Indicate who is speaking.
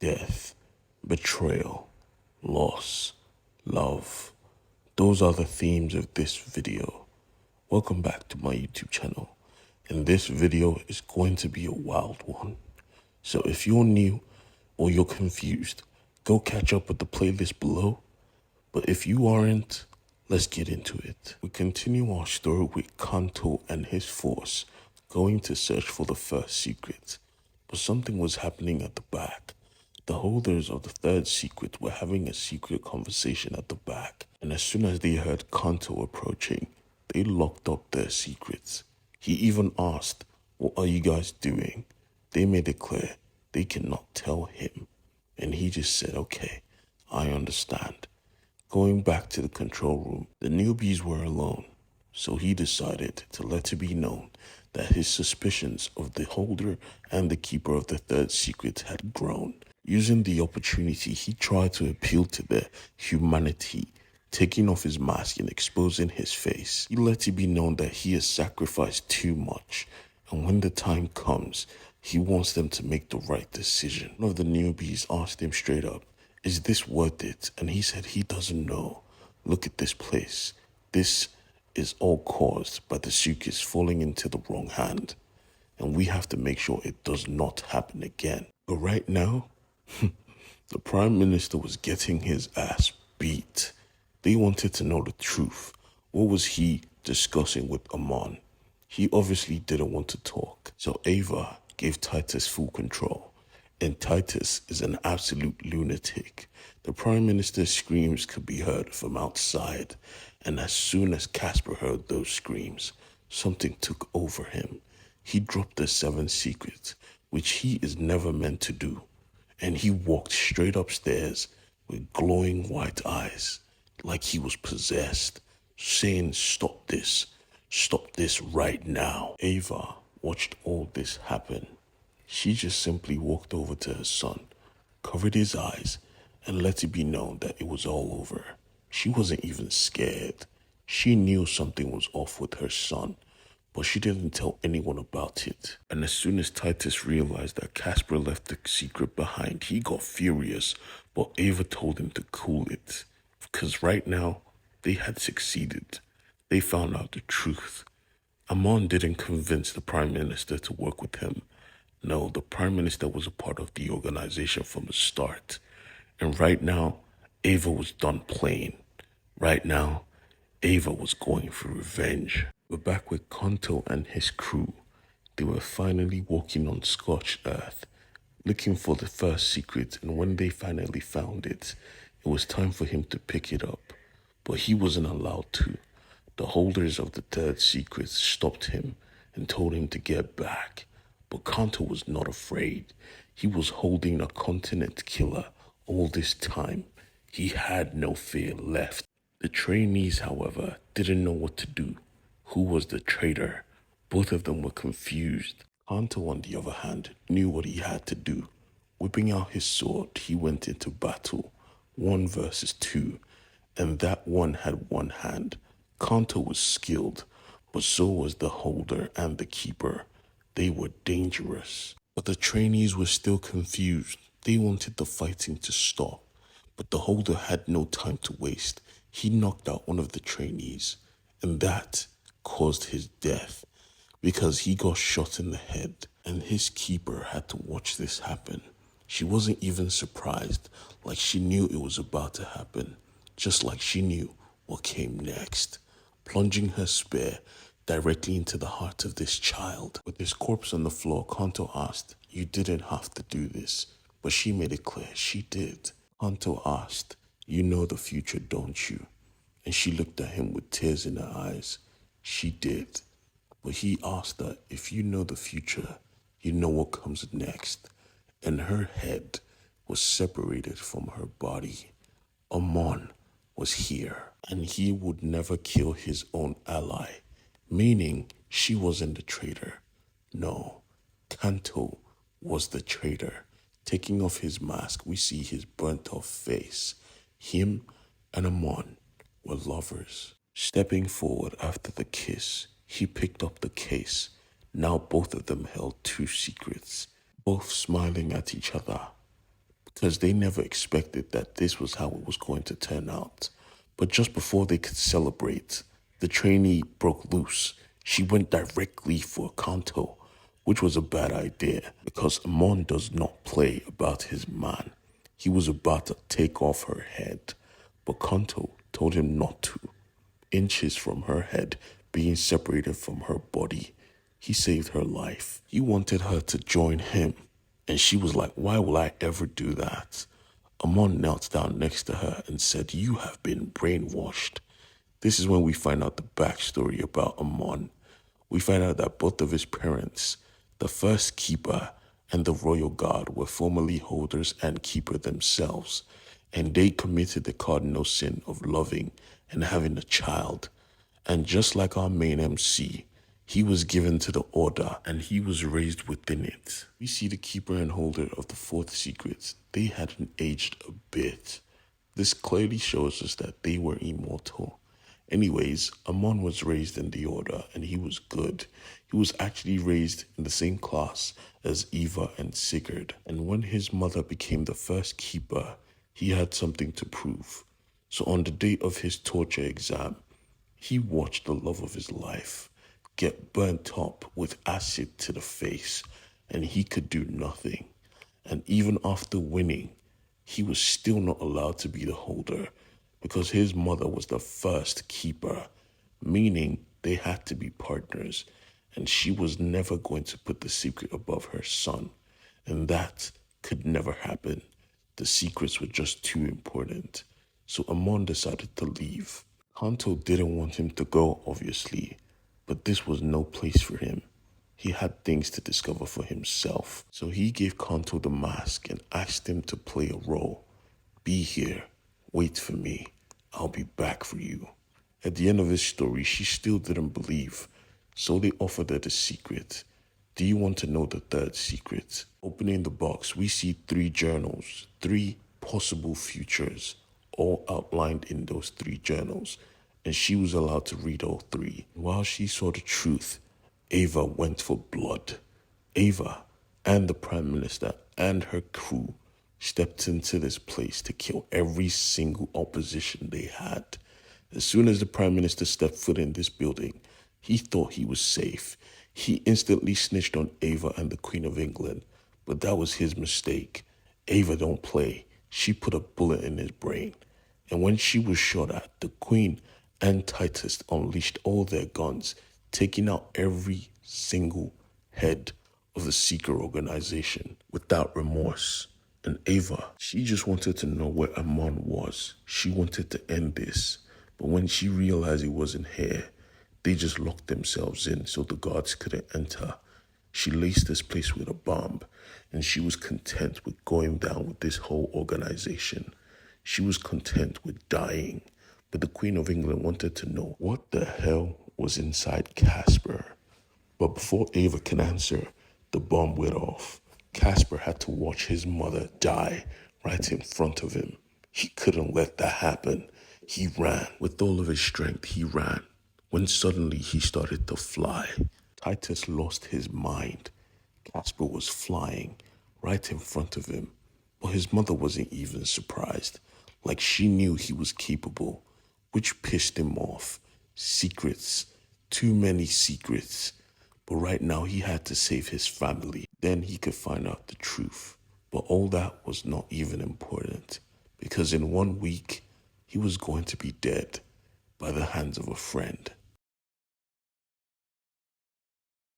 Speaker 1: death, betrayal, loss, love. Those are the themes of this video. Welcome back to my YouTube channel. And this video is going to be a wild one. So if you're new or you're confused, go catch up with the playlist below. But if you aren't, let's get into it. We continue our story with Kanto and his force going to search for the first secret. But something was happening at the back. The holders of the third secret were having a secret conversation at the back. And as soon as they heard Kanto approaching, they locked up their secrets. He even asked, "What are you guys doing?" They made it clear they cannot tell him. And he just said, "Okay, I understand." Going back to the control room, the newbies were alone, so he decided to let it be known that his suspicions of the holder and the keeper of the third secret had grown. Using the opportunity, he tried to appeal to their humanity, taking off his mask and exposing his face. He let it be known that he has sacrificed too much, and when the time comes, he wants them to make the right decision. One of the newbies asked him straight up, "Is this worth it?" And he said he doesn't know. "Look at this place. This is all caused by the secrets falling into the wrong hand. And we have to make sure it does not happen again." But right now, the Prime Minister was getting his ass beat. They wanted to know the truth. What was he discussing with Amon? He obviously didn't want to talk. So Ava gave Titus full control. And Titus is an absolute lunatic. The Prime Minister's screams could be heard from outside, and as soon as Casper heard those screams, something took over him. He dropped the 7 secrets, which he is never meant to do, and he walked straight upstairs with glowing white eyes, like he was possessed, saying, stop this right now." Ava watched all this happen. She just simply walked over to her son, covered his eyes, and let it be known that it was all over. She wasn't even scared. She knew something was off with her son, but she didn't tell anyone about it. And as soon as Titus realized that Casper left the secret behind, he got furious, but Ava told him to cool it, because right now, they had succeeded. They found out the truth. Amon didn't convince the Prime Minister to work with him. No, the Prime Minister was a part of the organization from the start. And right now, Ava was done playing. Right now, Ava was going for revenge. We're back with Kanto and his crew. They were finally walking on scorched earth, looking for the first secret, and when they finally found it, it was time for him to pick it up. But he wasn't allowed to. The holders of the third secret stopped him and told him to get back. But Kanto was not afraid. He was holding a continent killer all this time. He had no fear left. The trainees, however, didn't know what to do. Who was the traitor? Both of them were confused. Kanto, on the other hand, knew what he had to do. Whipping out his sword, he went into battle, 1 versus 2, and that one had one hand. Kanto was skilled, but so was the holder and the keeper. They were dangerous. But the trainees were still confused. They wanted the fighting to stop. But the holder had no time to waste. He knocked out one of the trainees, and that caused his death because he got shot in the head, and his keeper had to watch this happen. She wasn't even surprised, like she knew it was about to happen, just like she knew what came next, plunging her spear directly into the heart of this child. With his corpse on the floor, Kanto asked, "You didn't have to do this," but she made it clear she did. Kanto asked, "You know the future, don't you?" And she looked at him with tears in her eyes. She did. But he asked her, "If you know the future, you know what comes next." And her head was separated from her body. Amon was here, and he would never kill his own ally. Meaning, she wasn't the traitor. No, Kanto was the traitor. Taking off his mask, we see his burnt off face. Him and Amon were lovers. Stepping forward after the kiss, he picked up the case. Now both of them held 2 secrets, both smiling at each other. because they never expected that this was how it was going to turn out. But just before they could celebrate, the trainee broke loose. She went directly for Kanto, which was a bad idea because Amon does not play about his man. He was about to take off her head, but Kanto told him not to. Inches from her head being separated from her body, he saved her life. He wanted her to join him, and she was like, why will I ever do that? Amon knelt down next to her and said, you have been brainwashed. This is when we find out the backstory about Amon. We find out that both of his parents, the first keeper and the royal guard, were formerly holders and keeper themselves, and they committed the cardinal sin of loving and having a child. And just like our main MC, he was given to the order and he was raised within it. We see the keeper and holder of the fourth secret. They hadn't aged a bit. This clearly shows us that they were immortal. Anyways, Amon was raised in the order and he was good. He was actually raised in the same class as Eva and Sigurd. And when his mother became the first keeper, he had something to prove. So on the day of his torture exam, he watched the love of his life get burnt up with acid to the face, and he could do nothing. And even after winning, he was still not allowed to be the holder because his mother was the first keeper, meaning they had to be partners, and she was never going to put the secret above her son, and that could never happen. The secrets were just too important. So Amon decided to leave. Kanto didn't want him to go, obviously, but this was no place for him. He had things to discover for himself. So he gave Kanto the mask and asked him to play a role. Be here. Wait for me. I'll be back for you. At the end of his story, she still didn't believe. So they offered her the secret. Do you want to know the third secret? Opening the box, we see 3 journals, 3 possible futures, all outlined in those 3 journals. And she was allowed to read all 3. While she saw the truth, Ava went for blood. Ava and the Prime Minister and her crew stepped into this place to kill every single opposition they had. As soon as the Prime Minister stepped foot in this building, he thought he was safe. He instantly snitched on Ava and the Queen of England, but that was his mistake. Ava don't play. She put a bullet in his brain. And when she was shot at, the Queen and Titus unleashed all their guns, taking out every single head of the Seeker organization without remorse. And Ava, she just wanted to know where Amon was. She wanted to end this. But when she realized he wasn't here, they just locked themselves in so the guards couldn't enter. She laced this place with a bomb, and she was content with going down with this whole organization. She was content with dying. But the Queen of England wanted to know what the hell was inside Casper. But before Ava can answer, the bomb went off. Casper had to watch his mother die right in front of him. He couldn't let that happen. He ran. With all of his strength, he ran. When suddenly he started to fly. Titus lost his mind. Casper was flying right in front of him. But his mother wasn't even surprised. Like she knew he was capable, which pissed him off. Secrets. Too many secrets. But right now he had to save his family. Then he could find out the truth. But all that was not even important. Because in 1 week, he was going to be dead by the hands of a friend.